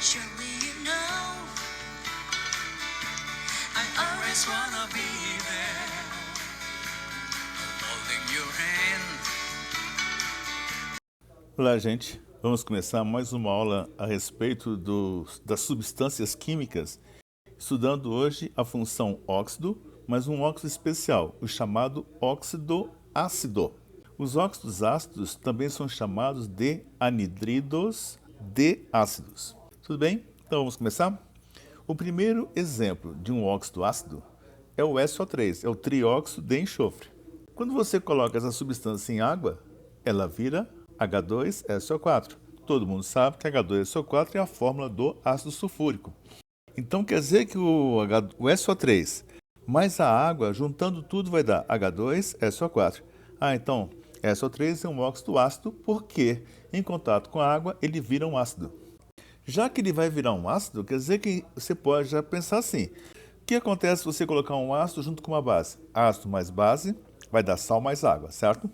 Surely you know I always wanna be there, holding your hand. Olá, gente. Vamos começar mais uma aula a respeito das substâncias químicas, estudando hoje a função óxido, mas um óxido especial, o chamado óxido ácido. Os óxidos ácidos também são chamados de anidridos de ácidos. Tudo bem? Então vamos começar? O primeiro exemplo de um óxido ácido é o SO3, é o trióxido de enxofre. Quando você coloca essa substância em água, ela vira H2SO4. Todo mundo sabe que H2SO4 é a fórmula do ácido sulfúrico. Então quer dizer que o SO3 mais a água, juntando tudo, vai dar H2SO4. Então SO3 é um óxido ácido porque em contato com a água ele vira um ácido. Já que ele vai virar um ácido, quer dizer que você pode já pensar assim. O que acontece se você colocar um ácido junto com uma base? Ácido mais base vai dar sal mais água, certo?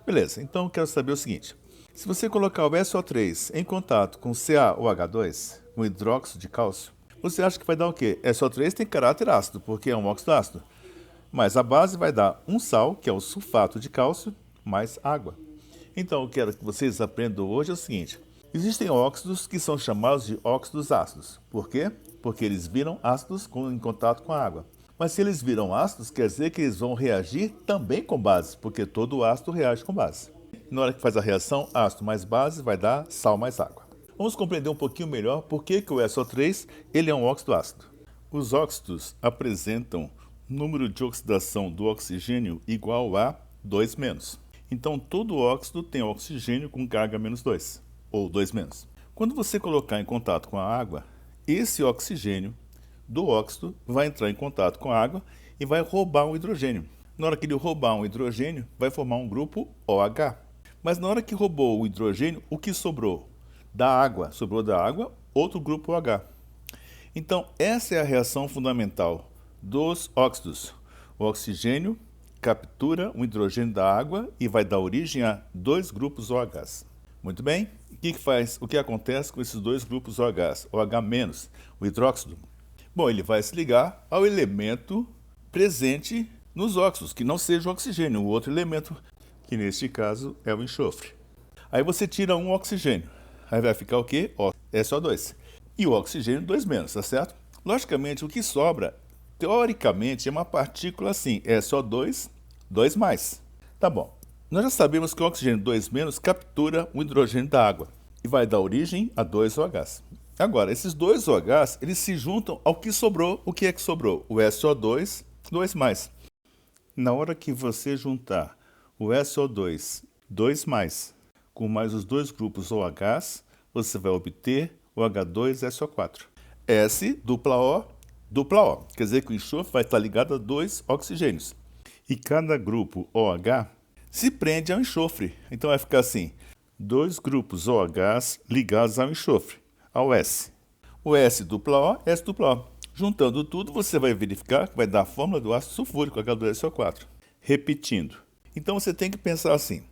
Beleza, então eu quero saber o seguinte. Se você colocar o SO3 em contato com CaOH2, um hidróxido de cálcio, você acha que vai dar o quê? SO3 tem caráter ácido, porque é um óxido ácido. Mas a base vai dar um sal, que é o sulfato de cálcio, mais água. Então, eu quero que vocês aprendam hoje é o seguinte. Existem óxidos que são chamados de óxidos ácidos. Por quê? Porque eles viram ácidos em contato com a água. Mas se eles viram ácidos, quer dizer que eles vão reagir também com base, porque todo ácido reage com base. Na hora que faz a reação, ácido mais base vai dar sal mais água. Vamos compreender um pouquinho melhor por que o SO3 ele é um óxido ácido. Os óxidos apresentam número de oxidação do oxigênio igual a 2-. Então, todo óxido tem oxigênio com carga -2, ou 2-. Quando você colocar em contato com a água, esse oxigênio do óxido vai entrar em contato com a água e vai roubar um hidrogênio. Na hora que ele roubar um hidrogênio, vai formar um grupo OH. Mas na hora que roubou o hidrogênio, o que sobrou? Sobrou da água outro grupo OH. Então, essa é a reação fundamental dos óxidos. O oxigênio captura o hidrogênio da água e vai dar origem a dois grupos OHs. Muito bem? O que acontece com esses dois grupos OHs? OH-, o hidróxido. Bom, ele vai se ligar ao elemento presente nos óxidos, que não seja o oxigênio, o outro elemento, que neste caso é o enxofre. Aí você tira um oxigênio, aí vai ficar o quê? SO2. E o oxigênio 2-, tá certo? Logicamente, o que sobra, teoricamente, é uma partícula assim, SO2, 2+. Tá bom. Nós já sabemos que o oxigênio 2- captura o hidrogênio da água e vai dar origem a dois OHs. Agora, esses dois OHs, eles se juntam ao que sobrou. O que é que sobrou? O SO2, 2+. Na hora que você juntar o SO2, 2+, com mais os dois grupos OHs, você vai obter o H2SO4. S, dupla O, dupla O. Quer dizer que o enxofre vai estar ligado a dois oxigênios. E cada grupo OH se prende ao enxofre. Então vai ficar assim, dois grupos OHs ligados ao enxofre, ao S. O S dupla O, S dupla O. Juntando tudo, você vai verificar que vai dar a fórmula do ácido sulfúrico, H2SO4. Repetindo. Então você tem que pensar assim,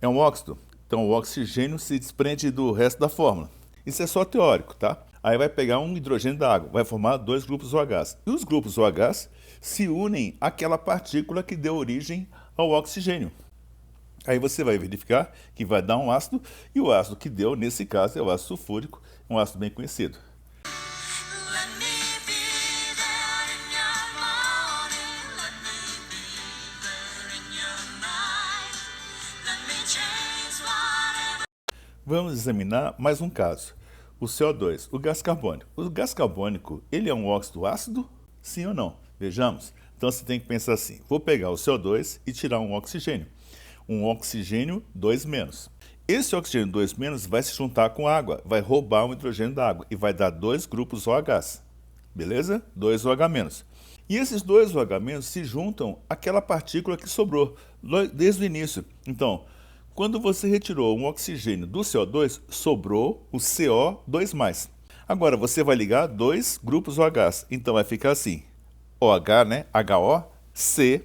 é um óxido, então o oxigênio se desprende do resto da fórmula. Isso é só teórico, tá? Aí vai pegar um hidrogênio da água, vai formar dois grupos OHs. E os grupos OHs se unem àquela partícula que deu origem ao oxigênio. Aí você vai verificar que vai dar um ácido, e o ácido que deu, nesse caso, é o ácido sulfúrico, um ácido bem conhecido. Let me be there in your morning. Let me be there in your night. Let me change whatever. Vamos examinar mais um caso. O CO2, o gás carbônico. O gás carbônico, ele é um óxido ácido? Sim ou não? Vejamos. Então você tem que pensar assim, vou pegar o CO2 e tirar um oxigênio. Um oxigênio 2-. Esse oxigênio 2- vai se juntar com água, vai roubar o hidrogênio da água e vai dar dois grupos OHs. Beleza? 2 OH-. E esses dois OH- se juntam àquela partícula que sobrou desde o início. Então, quando você retirou um oxigênio do CO2, sobrou o CO2+. Agora, você vai ligar dois grupos OHs. Então, vai ficar assim, OH, né? HO, C.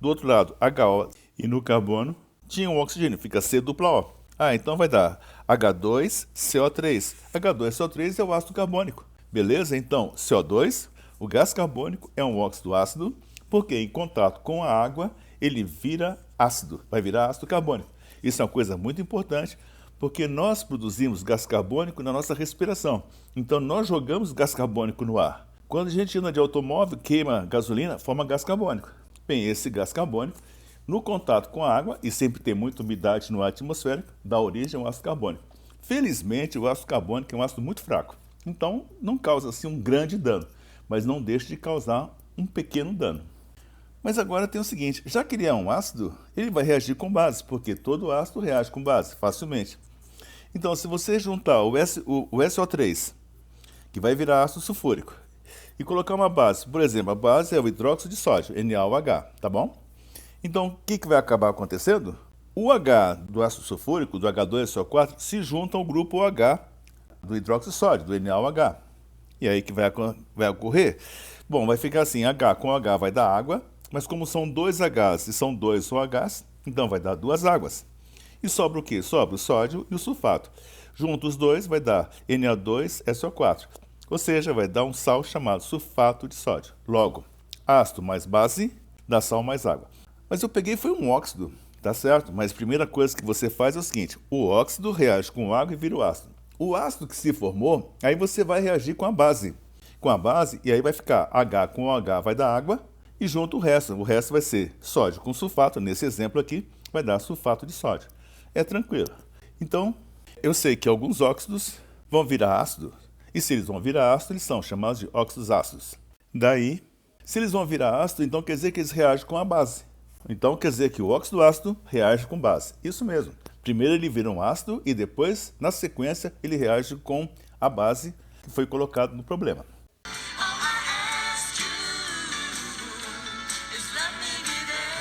Do outro lado, HO. E no carbono, tinha um oxigênio, fica C dupla O. Então vai dar H2CO3. H2CO3 é o ácido carbônico. Beleza? Então, CO2, o gás carbônico é um óxido ácido, porque em contato com a água ele vira ácido, vai virar ácido carbônico. Isso é uma coisa muito importante, porque nós produzimos gás carbônico na nossa respiração. Então, nós jogamos gás carbônico no ar. Quando a gente anda de automóvel, queima gasolina, forma gás carbônico. Bem, esse gás carbônico, no contato com a água, e sempre tem muita umidade no ar atmosférico, dá origem ao ácido carbônico. Felizmente, o ácido carbônico é um ácido muito fraco. Então, não causa assim um grande dano, mas não deixa de causar um pequeno dano. Mas agora tem o seguinte, já que ele é um ácido, ele vai reagir com base, porque todo ácido reage com base, facilmente. Então, se você juntar o SO3, que vai virar ácido sulfúrico, e colocar uma base, por exemplo, a base é o hidróxido de sódio, NaOH, tá bom? Então, o que vai acabar acontecendo? O H do ácido sulfúrico, do H2SO4, se junta ao grupo OH do hidróxido de sódio, do NaOH. E aí que vai ocorrer? Bom, vai ficar assim, H com H vai dar água, mas como são dois Hs e são dois OHs, então vai dar duas águas. E sobra o quê? Sobra o sódio e o sulfato. Juntos os dois vai dar Na2SO4, ou seja, vai dar um sal chamado sulfato de sódio. Logo, ácido mais base dá sal mais água. Mas eu peguei foi um óxido, tá certo? Mas a primeira coisa que você faz é o seguinte, o óxido reage com água e vira o ácido. O ácido que se formou, aí você vai reagir com a base. Com a base, e aí vai ficar H com OH vai dar água, e junto o resto. O resto vai ser sódio com sulfato, nesse exemplo aqui, vai dar sulfato de sódio. É tranquilo. Então, eu sei que alguns óxidos vão virar ácido, e se eles vão virar ácido, eles são chamados de óxidos ácidos. Daí, se eles vão virar ácido, então quer dizer que eles reagem com a base. Então quer dizer que o óxido ácido reage com base. Isso mesmo. Primeiro ele vira um ácido e depois, na sequência, ele reage com a base que foi colocada no problema. All I ask you is let me be there.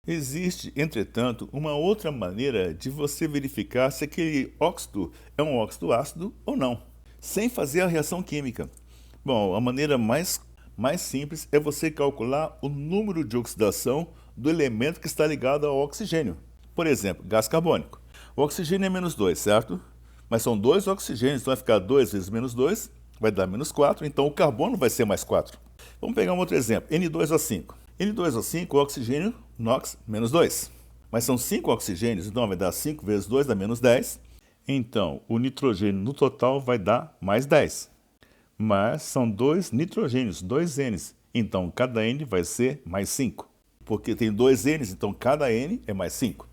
Existe, entretanto, uma outra maneira de você verificar se aquele óxido é um óxido ácido ou não, sem fazer a reação química. Bom, a maneira mais simples é você calcular o número de oxidação do elemento que está ligado ao oxigênio. Por exemplo, gás carbônico. O oxigênio é menos 2, certo? Mas são dois oxigênios, então vai ficar 2 vezes menos 2, vai dar menos 4, então o carbono vai ser mais 4. Vamos pegar um outro exemplo, N2O5. N2O5, o oxigênio, NOx, menos 2. Mas são 5 oxigênios, então vai dar 5 vezes 2 dá menos 10. Então, o nitrogênio no total vai dar mais 10. Mas são 2 nitrogênios, 2 Ns. Então, cada N vai ser mais 5. Porque tem 2 Ns, então cada N é mais 5.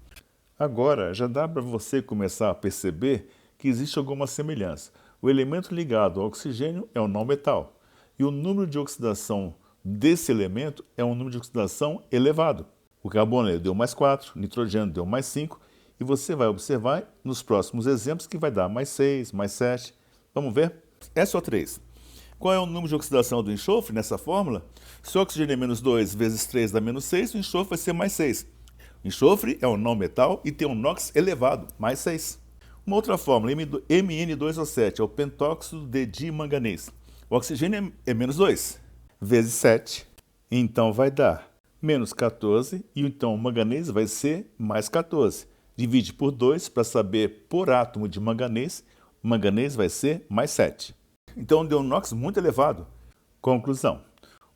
Agora, já dá para você começar a perceber que existe alguma semelhança. O elemento ligado ao oxigênio é um não metal. E o número de oxidação desse elemento é um número de oxidação elevado. O carbono deu mais 4, o nitrogênio deu mais 5, e você vai observar nos próximos exemplos que vai dar mais 6, mais 7. Vamos ver? SO3. Qual é o número de oxidação do enxofre nessa fórmula? Se o oxigênio é menos 2 vezes 3 dá menos 6, o enxofre vai ser mais 6. O enxofre é um não metal e tem um NOx elevado, mais 6. Uma outra fórmula, Mn2O7, é o pentóxido de dimanganês. O oxigênio é menos 2 vezes 7, então vai dar menos 14, e então o manganês vai ser mais 14. Divide por 2 para saber por átomo de manganês, o manganês vai ser mais 7. Então deu um NOx muito elevado. Conclusão,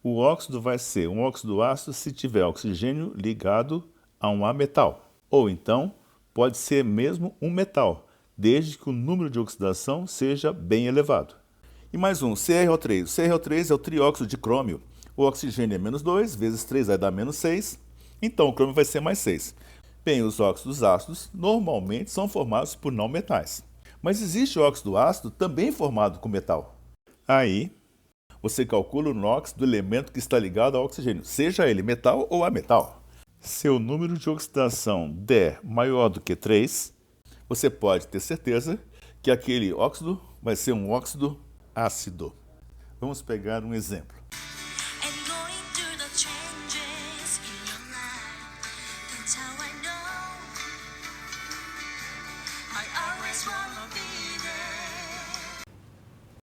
o óxido vai ser um óxido ácido se tiver oxigênio ligado a um ametal. Ou então pode ser mesmo um metal, desde que o número de oxidação seja bem elevado. E mais um, CrO3. O CrO3 é o trióxido de crômio. O oxigênio é menos 2, vezes 3 vai dar menos 6. Então o crômio vai ser mais 6. Bem, os óxidos ácidos normalmente são formados por não metais. Mas existe óxido ácido também formado com metal. Aí, você calcula o NOx do elemento que está ligado ao oxigênio, seja ele metal ou ametal. Se o número de oxidação der maior do que 3, você pode ter certeza que aquele óxido vai ser um óxido ácido. Vamos pegar um exemplo. And going through the changes in your life, that's how I know I always wanna be there.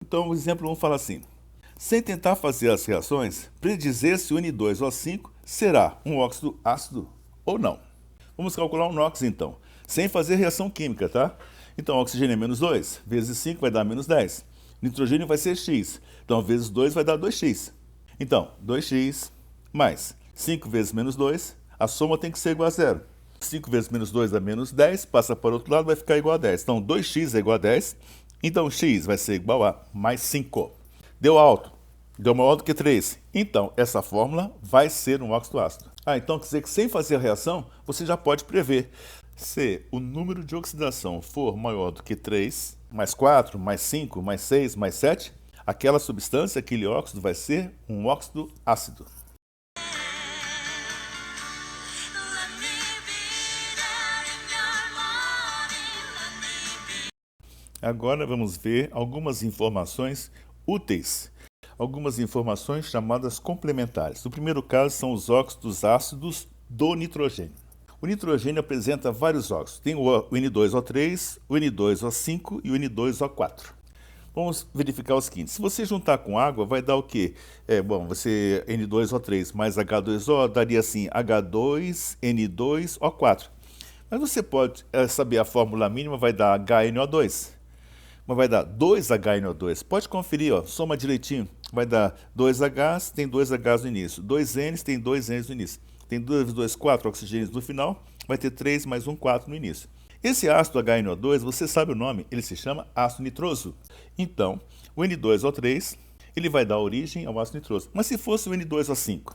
Então, o exemplo 1 fala assim. Sem tentar fazer as reações, predizer se o N2O5 será um óxido ácido ou não. Vamos calcular o NOx então, sem fazer reação química, tá? Então, oxigênio é menos 2, vezes 5 vai dar menos 10. Nitrogênio vai ser x, então vezes 2 vai dar 2x. Então, 2x mais 5 vezes menos 2, a soma tem que ser igual a 0. 5 vezes menos 2 dá menos 10, passa para o outro lado, vai ficar igual a 10. Então, 2x é igual a 10, então x vai ser igual a mais 5. Deu alto, deu maior do que 3. Então, essa fórmula vai ser um óxido ácido. Então quer dizer que sem fazer a reação, você já pode prever. Se o número de oxidação for maior do que 3, mais 4, mais 5, mais 6, mais 7, aquela substância, aquele óxido vai ser um óxido ácido. Let me be there in your morning. Let me be. Agora vamos ver algumas informações úteis. Algumas informações chamadas complementares. O primeiro caso são os óxidos ácidos do nitrogênio. O nitrogênio apresenta vários óxidos. Tem o N2O3, o N2O5 e o N2O4. Vamos verificar o seguinte. Se você juntar com água, vai dar o quê? Você N2O3 mais H2O daria assim H2N2O4. Mas você pode saber a fórmula mínima, vai dar HNO2. Mas vai dar 2HNO2. Pode conferir, ó, soma direitinho. Vai dar 2Hs, tem 2Hs no início. 2Ns, tem 2Ns no início. Tem 2 vezes 2, 4 oxigênios no final. Vai ter 3 mais 1, 4 no início. Esse ácido HNO2, você sabe o nome, ele se chama ácido nitroso. Então, o N2O3, ele vai dar origem ao ácido nitroso. Mas se fosse o N2O5?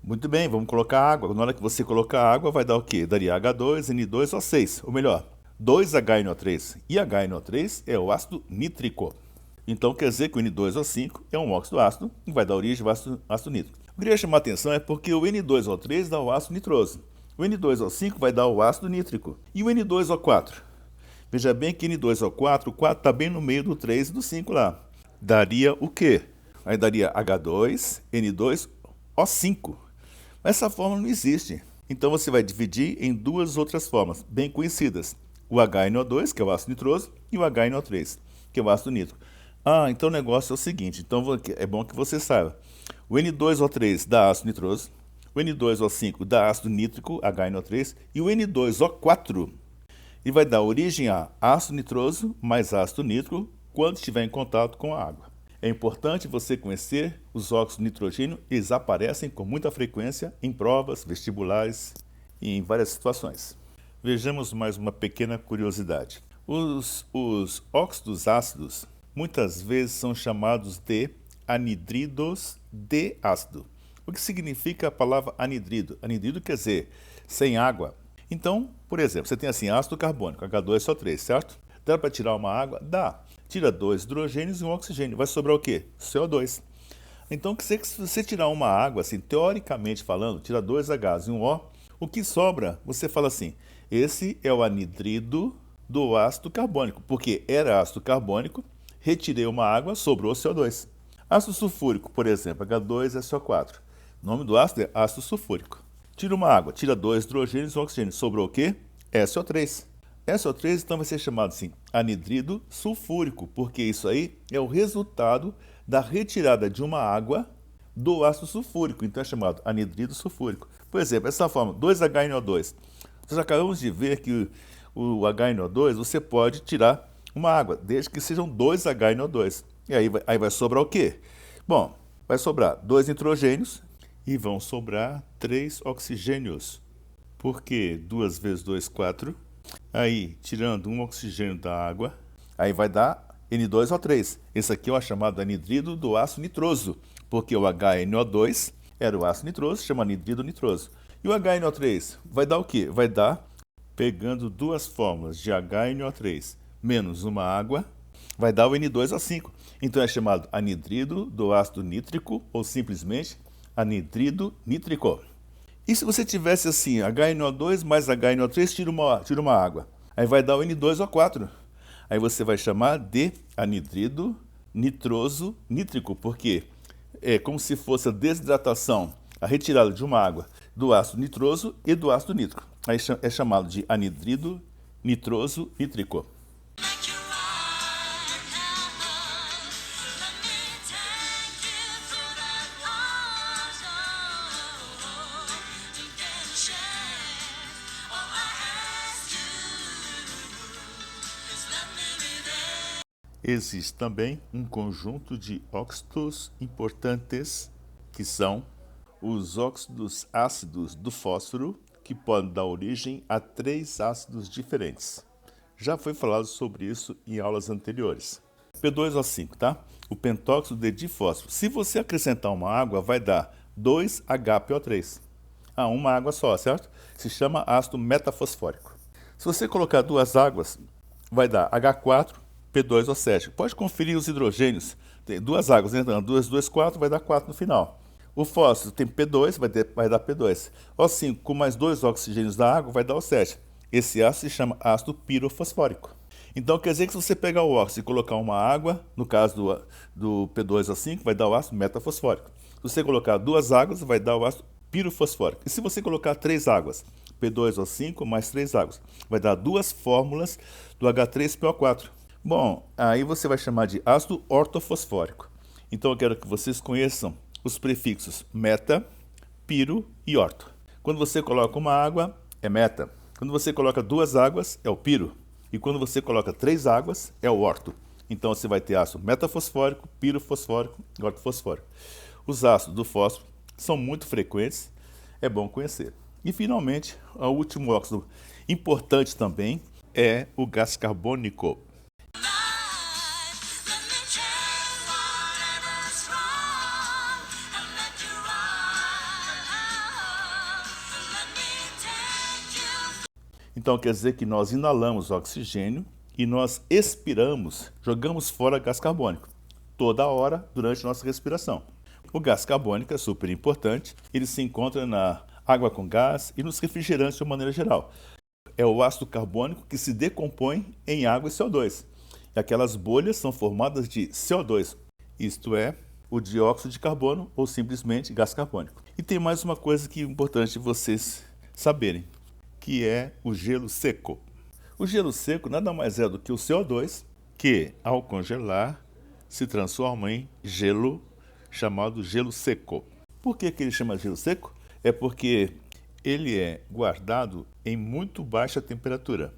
Muito bem, vamos colocar água. Na hora que você colocar água, vai dar o quê? Daria H2N2O6, ou melhor, 2HNO3. E HNO3 é o ácido nítrico. Então quer dizer que o N2O5 é um óxido ácido e vai dar origem ao ácido nítrico. O que eu queria chamar a atenção é porque o N2O3 dá o ácido nitroso. O N2O5 vai dar o ácido nítrico. E o N2O4? Veja bem que N2O4, o 4 está bem no meio do 3 e do 5 lá. Daria o quê? Aí daria H2N2O5. Mas essa fórmula não existe. Então você vai dividir em duas outras formas, bem conhecidas. O HNO2, que é o ácido nitroso, e o HNO3, que é o ácido nítrico. Então o negócio é o seguinte, então é bom que você saiba. O N2O3 dá ácido nitroso, o N2O5 dá ácido nítrico, HNO3, e o N2O4 ele vai dar origem a ácido nitroso mais ácido nítrico quando estiver em contato com a água. É importante você conhecer os óxidos de nitrogênio, eles aparecem com muita frequência em provas, vestibulares e em várias situações. Vejamos mais uma pequena curiosidade. Os óxidos ácidos muitas vezes são chamados de anidridos de ácido. O que significa a palavra anidrido? Anidrido quer dizer sem água. Então, por exemplo, você tem assim ácido carbônico, H2SO3, certo? Dá para tirar uma água? Dá. Tira 2 hidrogênios e um oxigênio. Vai sobrar o quê? CO2. Então, se você tirar uma água, assim, teoricamente falando, tira 2 Hs e um O, o que sobra, você fala assim, esse é o anidrido do ácido carbônico, porque era ácido carbônico, retirei uma água, sobrou CO2. Ácido sulfúrico, por exemplo, H2SO4. O nome do ácido é ácido sulfúrico. Tira uma água, tira 2 hidrogênios e um oxigênio. Sobrou o quê? SO3. SO3 então vai ser chamado assim, anidrido sulfúrico, porque isso aí é o resultado da retirada de uma água do ácido sulfúrico, então é chamado anidrido sulfúrico. Por exemplo, essa forma, 2HNO2. Nós acabamos de ver que o HNO2 você pode tirar uma água, desde que sejam 2 HNO2. E aí vai sobrar o quê? Bom, vai sobrar 2 nitrogênios e vão sobrar 3 oxigênios. Por quê? 2 vezes 2, 4. Aí, tirando um oxigênio da água, aí vai dar N2O3. Esse aqui é o chamado anidrido do ácido nitroso, porque o HNO2 era o ácido nitroso, chama anidrido nitroso. E o HNO3 vai dar o quê? Vai dar, pegando duas fórmulas de HNO3 menos uma água, vai dar o N2O5. Então é chamado anidrido do ácido nítrico, ou simplesmente anidrido nítrico. E se você tivesse assim, HNO2 mais HNO3, tira uma água. Aí vai dar o N2O4. Aí você vai chamar de anidrido nitroso nítrico, porque é como se fosse a desidratação, a retirada de uma água do ácido nitroso e do ácido nítrico. Aí é chamado de anidrido nitroso nítrico. Make your life hell. Let me take you Existe também um conjunto de óxidos importantes, que são os óxidos ácidos do fósforo, que podem dar origem a 3 ácidos diferentes. Já foi falado sobre isso em aulas anteriores. P2O5, tá? O pentóxido de difósforo. Se você acrescentar uma água, vai dar 2HPO3. Uma água só, certo? Se chama ácido metafosfórico. Se você colocar 2 águas, vai dar H4P2O7. Pode conferir os hidrogênios. Tem 2 águas entrando, 2, 4, vai dar 4 no final. O fósforo tem P2, vai dar P2. O5 com mais 2 oxigênios da água vai dar O7. Esse ácido se chama ácido pirofosfórico. Então quer dizer que se você pegar o óxido e colocar uma água, no caso do P2O5, vai dar o ácido metafosfórico. Se você colocar 2 águas, vai dar o ácido pirofosfórico. E se você colocar 3 águas, P2O5 mais 3 águas, vai dar 2 fórmulas do H3PO4. Bom, aí você vai chamar de ácido ortofosfórico. Então eu quero que vocês conheçam os prefixos meta, piro e orto. Quando você coloca uma água, é meta. Quando você coloca 2 águas, é o piro. E quando você coloca 3 águas, é o orto. Então você vai ter ácido metafosfórico, pirofosfórico e ortofosfórico. Os ácidos do fósforo são muito frequentes, é bom conhecer. E finalmente, o último óxido importante também é o gás carbônico. Let me change whatever's wrong and let you run. Let me take you. Então quer dizer que nós inalamos oxigênio e nós expiramos, jogamos fora gás carbônico, toda hora durante nossa respiração. O gás carbônico é super importante, ele se encontra na água com gás e nos refrigerantes de uma maneira geral. É o ácido carbônico que se decompõe em água e CO2. E aquelas bolhas são formadas de CO2, isto é, o dióxido de carbono ou simplesmente gás carbônico. E tem mais uma coisa que é importante vocês saberem, que é o gelo seco. O gelo seco nada mais é do que o CO2, que ao congelar se transforma em gelo, chamado gelo seco. Por que ele chama gelo seco? É porque ele é guardado em muito baixa temperatura.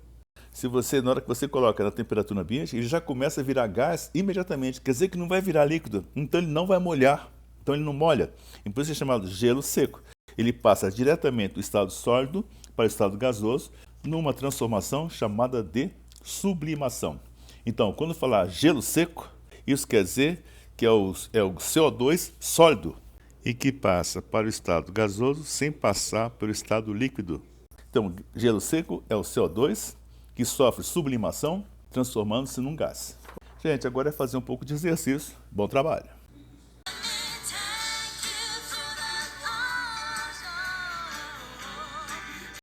Se você, na hora que você coloca na temperatura ambiente, ele já começa a virar gás imediatamente. Quer dizer que não vai virar líquido, então ele não vai molhar. Então ele não molha. E por isso é chamado gelo seco. Ele passa diretamente do estado sólido para o estado gasoso numa transformação chamada de sublimação. Então, quando falar gelo seco, isso quer dizer que é o CO2 sólido e que passa para o estado gasoso sem passar pelo estado líquido. Então, gelo seco é o CO2 que sofre sublimação, transformando-se num gás. Gente, agora é fazer um pouco de exercício. Bom trabalho!